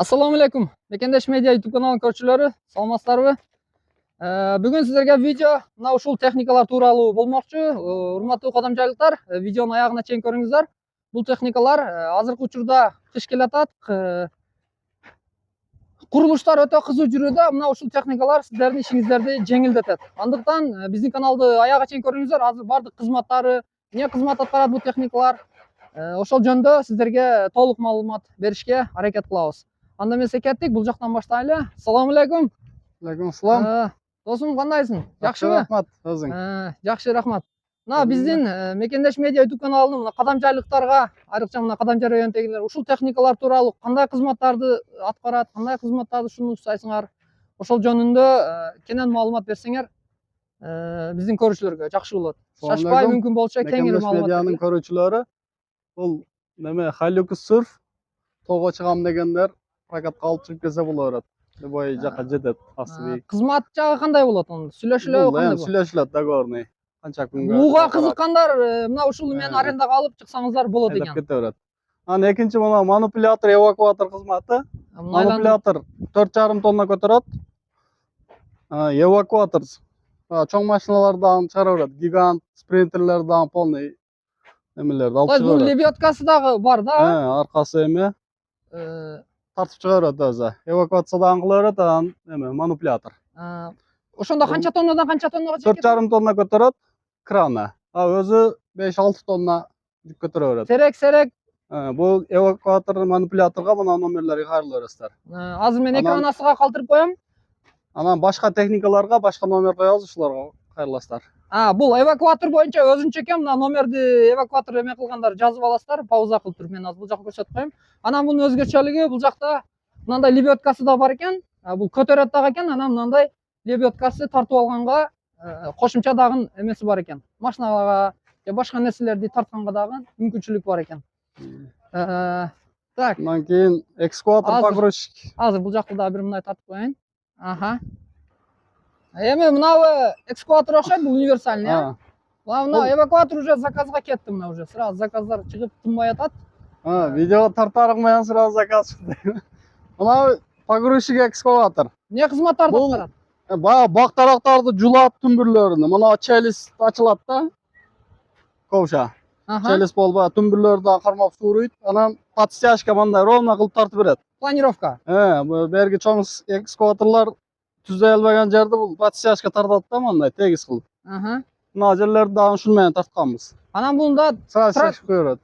Assalomu alaykum. Mekendеш Media YouTube kanalının ko'ruvchilari, salomlarsizlarmi? Bugun sizlarga video mana ушул texnikalar тууралуу болмокчу. Урматтуу кадамчылыктар, видеонун аягына чейин көрүңүздөр. Бул техникалар азыркы учурда кыш келатат. Курулуштар өтө кызуу жүрүүдө. Мына ушул техникалар сиздердин ишиңиздерди жеңилдетет. Андыктан биздин каналды аяга чейин көрүңүздөр. Азыр бардык кызматтары, эмне кызмат аткарат бул техникалар, ошол жөнүндө сиздерге толук маалымат беришке аракет кылабыз. Анда эмесе кеттик, бул жактан баштайлы. Assalomu alaykum. Алейкум ассалам. Досум, кандайсың? Жакшыбы? Рахмат, өзүң. Жакшы, рахмат. Мына биздин Мекендеш Медиа YouTube каналынын мына кадамчылыктарга, айрыкча мына кадамча районундагилер ушул техникалар тууралуу кандай кызматтарды аткарат, кандай кызматтарды сунуштайсыңар, ошол жөнүндө кенен маалымат берсеңер, биздин көрүүчүлөргө жакшы болот. Шашпай, мүмкүн болчу кеңири маалымат. Медианын көрүүчүлөрү бул неме Hilux Surf тоого чыгам дегендер прокатка алып чыгып келсе боло берет. Любой жака жетет, асты. Кызмат жагы кандай болот аны? Сүйлөшүлө кандай болот? Сүйлөшүлөт, договорный. Канча күнгө. Буга кызыккандар мына ушул мен арендага алып чыксаңыздар болот экен. Кете берет. Анан экинчи мына манипулятор, эвакуатор кызматы. Манипулятор 4,5 тонна көтөрөт. Эвакуатор чоң машиналардан чыгара берет. Гигант, спринтерлерден полный немелерди алып чыгара берет. Бул лебедкасы дагы бар да? Аркасы эме тартып чыгара берет өзү. Эвакуациядан кыла берет, анан эме манипулятор. Ошондо канча тоннадан канча тоннага чейин? 4,5 тонна көтөрөт крана. Өзү 5-6 тонна жүк көтөрө берет. Серек. Бул эвакуатор манипуляторго мына номерлерди кайрыла бересиздер. Азыр мен экран астыга калтырып коем. Анан башка техникаларга башка номер коебуз, ушуларга кайрыласыздар. Бул эвакуатор боюнча өзүнчө экен, мына номерди эвакуатор эме кылгандар жазып аласыздар, пауза кылып туруп мен азыр бул жакка көрсөтүп коем. Анан бунун өзгөчөлүгү бул жакта мындай лебедкасы да бар экен. Бул көтөрөт дагы экен, анан мындай лебедкасы тартып алганга кошумча дагы эмеси бар экен. Машиналарга же башка нерселерди тартканга дагы мүмкүнчүлүк бар экен. Так. Андан кийин экскаватор погрузчик. Азыр бул жакта дагы бир мындай тартып коеюн. Эми мынабы экскаватор окшойт, бул универсальный. Мына эвакуатор уже заказга кетти, мына уже сразу заказдар чыгып тынбай атат. Видео тартарык менен сразу заказ чыкты. Мына погрузчик экскаватор. Эмне кызматтарды аткарат? Бак тарактарды жулат, түмбүрлөрүнү. Мына челюсть ачылат да. Ковша. Челюсть болбой, түмбүрлөрдү кармап сууруйт. Анан подстяжка мындай ровно кылып тартып берет. Планировка. Берги чоң экскаваторлор түздөй албаган жерде бул подстяжка тартат да, мындай тегиз кылып. Мына жерлерди дагы ушун менен тартканбыз. Анан бунда сразу берет.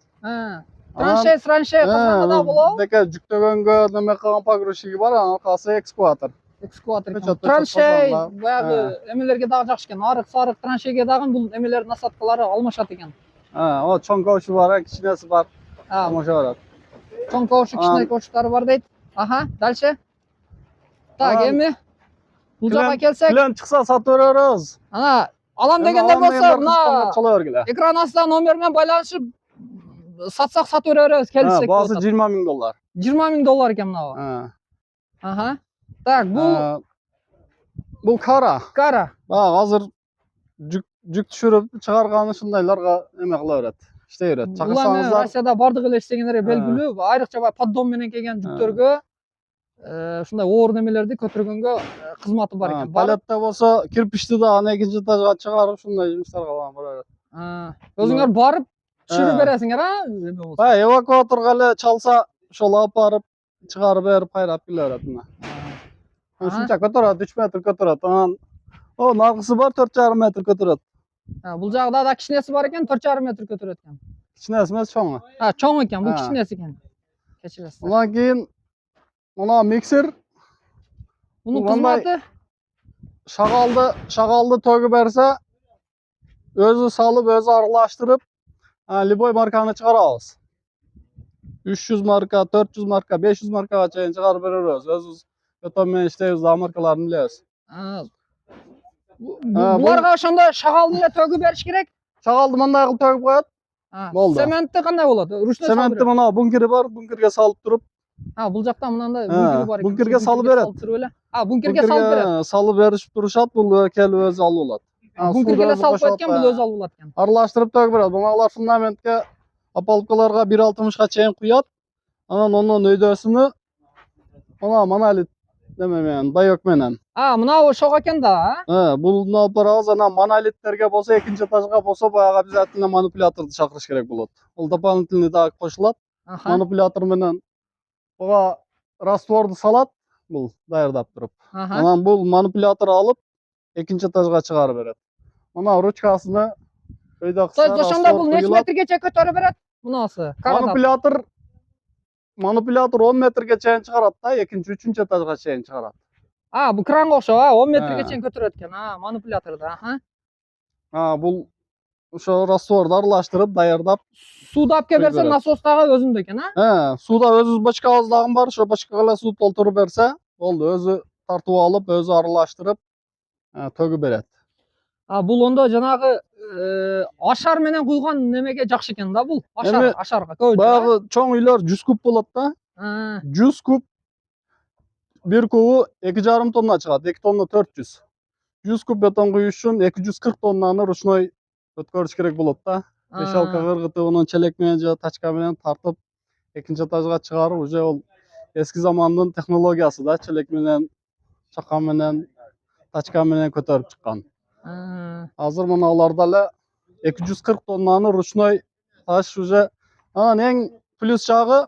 Траншей кызматы да болобу? Деке жүктөгөнгө неме кылган погрузчиги бар, анан аркасы экскаватор. Траншей баягы эмелерге дагы жакшы экен. Арык-сарык траншейге дагы бул эмелер насаткалары алмашат экен. Чоң ковшу бар, кичинеси бар. Алмаша берет. Чоң ковшу, кичине ковштары бар дейт. Дальше. Так, эми бул жака келсек. Клен чыкса сатып беребиз. Ана алам дегендер болсо, мына чала бергиле. экран астында номер менен байланышып сатсак сатып беребиз, келсек. Баасы $20,000. $20,000 экен мынабы. Так, бул кара. Азыр жүк түшүрүп чыгарган ушундайларга эме кыла берет. Иштей берет. Чакырсаңыздар. Россияда бардык эле иштегендер белгилүү. Айрыкча поддон менен келген жүктөргө ушундай оор немелерди көтөргөнгө кызматы бар экен. Палетте болсо кирпичти дагы экинчи этажга чыгарып ушундай жумуштарга бара берет. Өзүңөр барып түшүрүп бересиңер, эме болсо. Эвакуаторго эле чалса, ошол алып барып чыгарып берип кайрап келе берет мына. Ушунча көтөрөт, 3 метр көтөрөт. Анан наргысы бар 4,5 метр көтөрөт. Бул жагда да кичинеси бар экен, 4,5 метр көтөрөт экен. Кичинеси эмес, чоңу. Чоң экен, бул кичинеси экен. Кечиресиз. Андан кийин мына миксер. Мунун кызматы шагалды төгүп берсе, өзү салып, өзү аралаштырып, любой марканы чыгарабыз. 300 марка, 400 марка, 500 маркага чейин чыгарып беребиз. Өзүбүз өтөн менен иштейбиз, маркаларын билебиз. Буларга ошондо шагалды эле төгүп бериш керек. Шагалды мындай кылып төгүп коет. Болду. Цементти кандай болот? Ручной салып берет. Цементти мына бункери бар, бункерге салып туруп. Бул жакта мындай бункери бар экен. Бункерге салып берет. Бункерге салып берет. Салып беришип турушат, бул келип өзү алып алат. Бункерге эле салып кеткен, бул өзү алып алат экен. Аралаштырып төгүп берет. Буналар Мына монолит неме менен, байок менен. Мына ошого экен да. Бул алып барабыз. Анан монолиттерге болсо, экинчи этажга болсо, баягы обязательно манипуляторду чакырыш керек болот. Бул дополнительный дагы кошулат. Манипулятор менен буга растворду салат, бул даярдап туруп. Анан бул манипулятор алып, экинчи этажга чыгарып берет. Мына ручкасына өйдө Ошондо бул нече метргече көтөрүп берет? Мунасы. Манипулятор 10 метрге чейин чыгарат да, экинчи, үчүнчү этажга чейин чыгарат. Бул кранга окшоп, 10 метрге чейин көтөрөт экен, манипуляторду, Бул ошо растворду аралаштырып, даярдап, сууду алып келип берсе, насос дагы өзүндө экен, Сууда өзүбүз бочкабыз дагы бар, ошо бочкага эле суу толтуруп берсе, болду, өзү тартып алып, өзү аралаштырып, төгүп берет. Бул ондо жанагы ашар менен куйган немеге жакшы экен да бул. Ашарга көбүнчө. Баягы чоң үйлөр 100 куб болот да. 100 куб, бир кубу 2,5 тонна чыгат, 2 тонна 400. 100 куб бетон куюш үчүн 240 тоннаны ручной өткөрүш керек болот да. Решалка кыргытып, анан челек менен же тачка менен тартып, экинчи этажга чыгарып, уже ол эски замандын технологиясы да, челек менен, чака менен, тачка менен көтөрүп чыккан. Азыр мына аларда эле 240 тоннаны ручной таш уже. Анан эң плюс жагы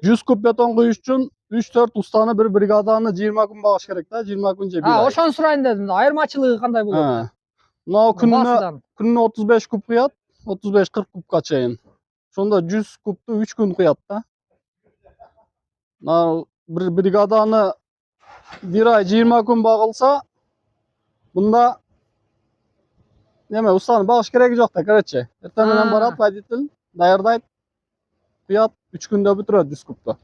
100 куб бетон куюш үчүн 3-4 устаны бир бригаданы 20 күн багыш керек да, 20 күн же 1 ай. Ошону сурайын дедим. Айырмачылыгы кандай болот? Мына күнүнө 35 куб куят, 35-40 кубка чейин. Ошондо 100 кубту 3 күн куят да. Бир бригаданы 1 ай 20 күн багылса, мында неме устаны багыш кереги жок да, короче. Эртең менен барат водитель, даярдайт, куят, 3 күндө бүтүрөт 100 кубту.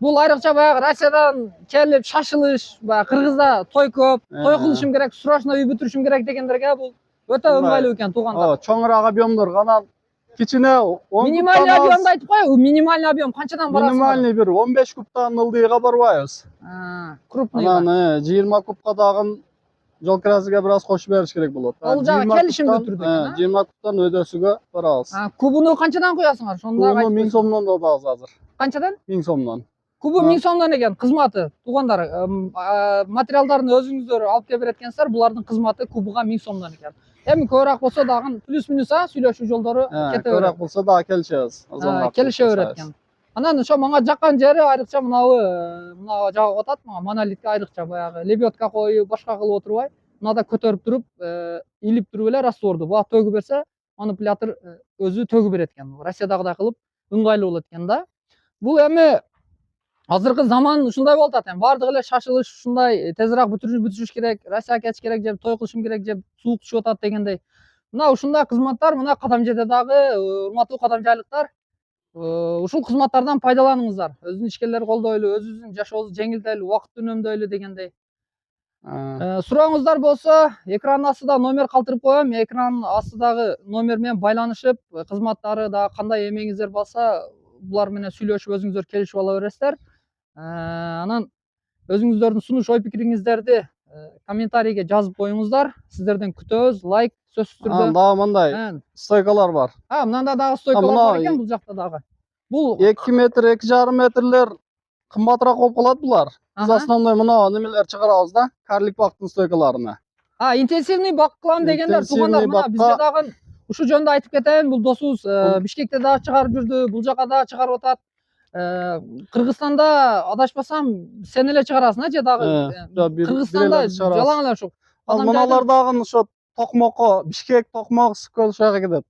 Бул айрыкча баягы Россиядан келип шашылыш, баягы Кыргызда той көп, той кылышым керек, срочно үй бүтүрүшүм керек дегендерге бул өтө ыңгайлуу экен туугандар. Чоңураак объемдор, анан кичине 10 минимальный объемду айтып коеюн. Минимальный объем канчадан барасың? Минимальный бир 15 кубтан ылдыйга барбайбыз. Крупный. Анан 20 кубка дагы жол кирасиге бир аз кошуп бериш керек болот. Ал жагы келишимдүү түрдө экен. 20 кубтан өйдөсүгө барабыз. Кубуну канчадан куясыңар? Ошондо айтып. 1000 сомдон да атабыз азыр. Канчадан? 1000 сомдон. Кубу 1000 сомдон экен кызматы. Туугандар, материалдарын өзүңүздөр алып келип берет экенсиздер. Булардын кызматы кубуга 1000 сомдон экен. Эми көбүрөөк болсо дагы плюс-минус сүйлөшүү жолдору кете берет. Көбүрөөк болсо дагы келишебиз. Келише берет экен. Анан ошо мага жаккан жери айрыкча мына жагып атат, мага монолитке айрыкча баягы лебедка коюп, башка кылып отурбай, мынада көтөрүп туруп, илип туруп эле растворду буга төгүп берсе, манипулятор өзү төгүп берет экен. Россиядагыдай кылып ыңгайлуу болот экен да. Бул эми азыркы заман ушундай болуп атат. Бардыгы эле шашылыш, ушундай тезирээк бүтүрүш керек, Россияга кетиш керек, же той кылышым керек, же суук түшүп атат дегендей. Мына ушундай кызматтар мына Кадамжеде дагы, урматтуу кадамжайлыктар, ушул кызматтардан пайдаланыңыздар. Өзүнүн ишкерлери колдойлу, өзүбүздүн жашообузду жеңилтелүү, убакытты үнөмдөйлүү дегендей. Сурооңуздар болсо, экрандын астында номер калтырып коем. Экрандын астындагы номер менен байланышып, кызматтары дагы кандай эмеңиздер болсо, булар менен сүйлөшүп өзүңүздөр келишип ала бересиздер. Анан өзүңүздөрдүн сунуш ой пикириңиздерди комментарийге жазып коюңуздар. Сиздерден күтөбүз. Лайк сөзсүз түрдө. Дагы мындай стойкалар бар. Мынанда дагы стойкалар бар экен бул жакта дагы. Бул 2 метр, 2,5 метрлер кымбатыраак болуп калат булар. Биз основной мына немелер чыгарабыз да, карлик бактын стойкаларына. Интенсивный бак кылам дегендер туугандар, мына бизде дагы ушул жөнүндө айтып кетейин. Бул досубуз Бишкекте дагы чыгарып жүрдү, бул жака дагы чыгарып атат. Кыргызстанда адашпасам сен эле чыгарасың, же дагы Кыргызстанда жалаң эле ушул. Ал мыналар дагы ошо Токмокко, Бишкек, Токмок, Скөл жагы кетет.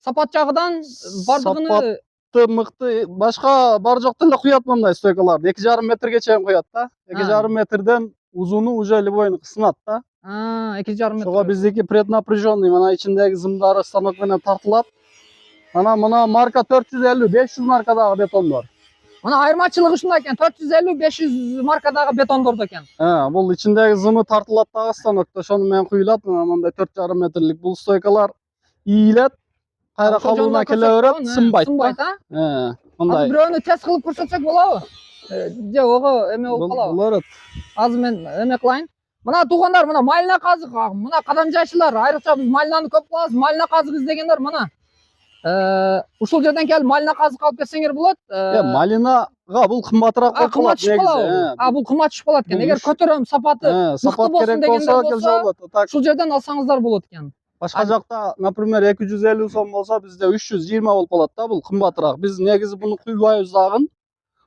Сапат жагынан бардыгыны мыкты, башка бар жокту эле куят мындай стойкаларды. 2,5 метрге чейин куят да. 2,5 метрден узуну уже любой сынат да. 2,5 метр. Ошого биздики преднапряженный, мына ичиндеги зымдары станок менен тартылат. Анан мына марка 450, 500 маркадагы бетондор. Мына айырмачылыгы ушунда экен, 450, 500 маркадагы бетондордо экен. Бул ичиндеги зымы тартылат дагы станокто, ошону менен куюлат. Мындай 4,5 метрлик бул стойкалар ийилет. Кайра кабылына келе берет, сынбайт. Мындай. Азыр бирөөнү тест кылып көрсөтсөк болобу? Же ого эме болуп калабы? Болот. Азыр мен эме кылайын. Мына туугандар, мына малина казык, мына кадамжайчылар, айрыкча биз малинаны көп кылабыз. Малина казык издегендер мына. Ушул жерден келип малина казык алып келсеңер болот. Малинага бул кымбатыраак болуп Кымбат калат түшүп калабы? негизи. Бул кымбат түшүп калат экен. Бул Эгер көтөрөм сапаты сапат болсун керек дегендер болсо келсе болсо, болот. Так ушул жерден алсаңыздар болот экен. башка жакта, например, 250 сом болсо, бизде 320 болуп калат да, бул кымбатыраак. Биз негизи буну куйбайбыз дагы.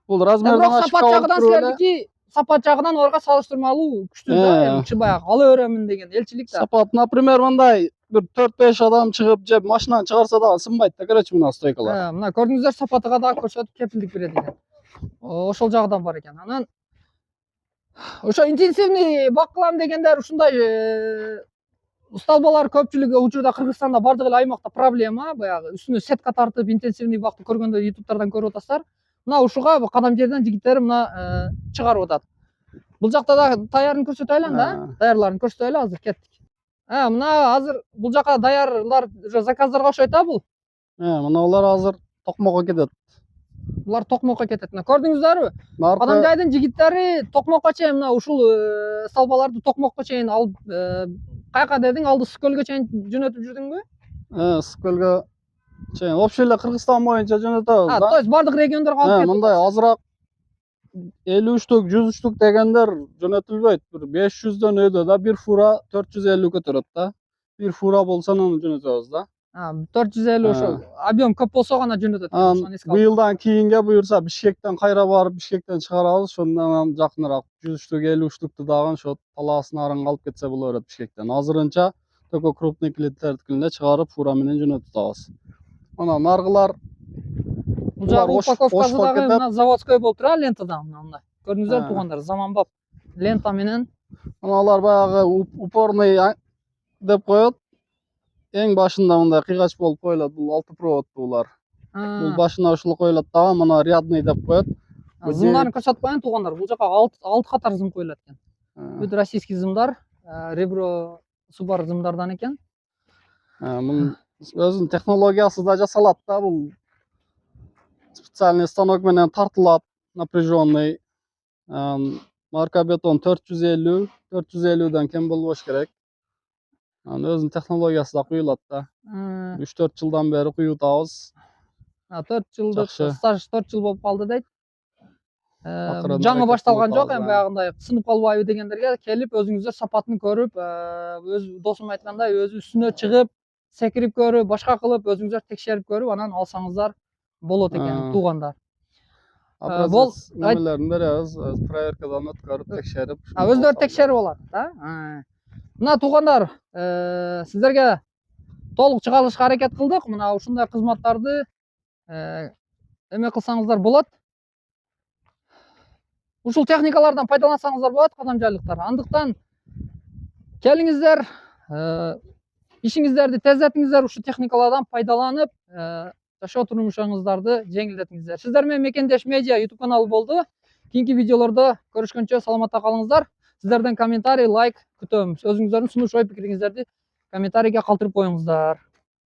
Бул размерден Бирок ашып сапат калып жагынан туруп эле. силердики сапат жагынан орга салыштырмалуу күчтүү да. Баягы ала беремин деген элчилик да. Сапат, например, мындай бир 4-5 адам чыгып же машинаны чыгарса дагы сынбайт да, көрөчү мына стойкалар. Мына көрдүңүздөр, сапатыга дагы көрсөтүп кепилдик берет экен. Ошол жагдан бар экен. Анан ошо интенсивный бак кылам дегендер ушундай столбалар көпчүлүгү учурда Кыргызстанда бардык эле аймакта проблема. Баягы үстүнө сетка тартып интенсивный бакты көргөндө ютубтардан көрүп атасыздар. Мына ушуга кадам жерден жигиттер мына чыгарып атат. Бул жакта да даярын көрсөтөйлү да. Даярларын көрсөтөйлү, азыр кеттик. Мына азыр бул жака даярлар уже заказдарга окшойт да бул. Мыналар азыр токмокко кетет. Булар токмокко кетет. Мына көрдүңүздөрбү? Кадам жайдын жигиттери токмокко чейин мына ушул столбаларды токмокко чейин алып, каяка дедиң, алды Скөлгө чейин жөнөтүп жүрдүңбү? Скөлгө чейин. Вообще эле Кыргызстан боюнча жөнөтөбүз да. То есть бардык региондорго алып кетип. Мындай азыраак 50 штук, 100 штук дегендер жөнөтүлбөйт. Бир 500дөн өйдө да, бир фура 450 көтөрөт да. Бир фура болсо аны жөнөтөбүз да. 450 ошо объем көп болсо гана жөнөтөт. Быйылдан кийинге буюрса Бишкектен кайра барып, Бишкектен чыгарабыз. Ошондон жакыныраак 100 штук, 50 штукту дагы ошо талаасын арың алып кетсе боло берет Бишкектен. Азырынча только крупный клиенттердикине чыгарып, фура менен жөнөтүп атабыз. Мына наргылар бул жагы упаковкасы дагы мына заводской болуп тура, лентадан мындай. Көрдүңүздөр туугандар, заманбап лента менен. Мыналар баягы упорный деп коет. Эң башында мындай кыйгач болуп коюлат. Бул 6 проводтуу булар. Бул башына ушул коюлат дагы, мына рядный деп коет. Зымдарын көрсөтүп коеюн туугандар. Бул жака 6 катар зым коюлат экен. Бүт российский зымдар, ребро субар зымдардан экен. Бул өзүнүн технологиясы да жасалат да, бул специальный станок менен тартылат, напряженный. Марка бетон 450, 450ден кем болбош керек. Өзүнүн технологиясы да куюлат да. 3-4 жылдан бери куюп атабыз. 4 жылдык стаж 4 жыл болуп калды дейт. Жаңы башталган жок, эми баягындай сынып калбайбы дегендерге келип, өзүңүздөр сапатын көрүп, өз досум айткандай, өзү үстүнө чыгып, секирип көрүп, башка кылып, өзүңүздөр текшерип көрүп, анан алсаңыздар болот экен туугандар. Бул немелерин беребиз, проверкадан өткөрүп, текшерип. Өздөрү текшерип алат да. Мына туугандар, сиздерге толук чыгарышка аракет кылдык. Мына ушундай кызматтарды эме кылсаңыздар болот. Ушул техникалардан пайдалансаңыздар болот, кадамжайлыктар. Андыктан келиңиздер, ишиңиздерди тездетиңиздер, ушул техникалардан пайдаланып, жашоо турмушуңуздарды жеңилдетиңиздер. Сиздер менен Мекендеш медиа YouTube каналы болду. Кийинки видеолордо көрүшкөнчө саламатта калыңыздар. Сиздерден комментарий, лайк күтөм. Өзүңүздөрдүн сунуш ой пикириңиздерди комментарийге калтырып коюңуздар.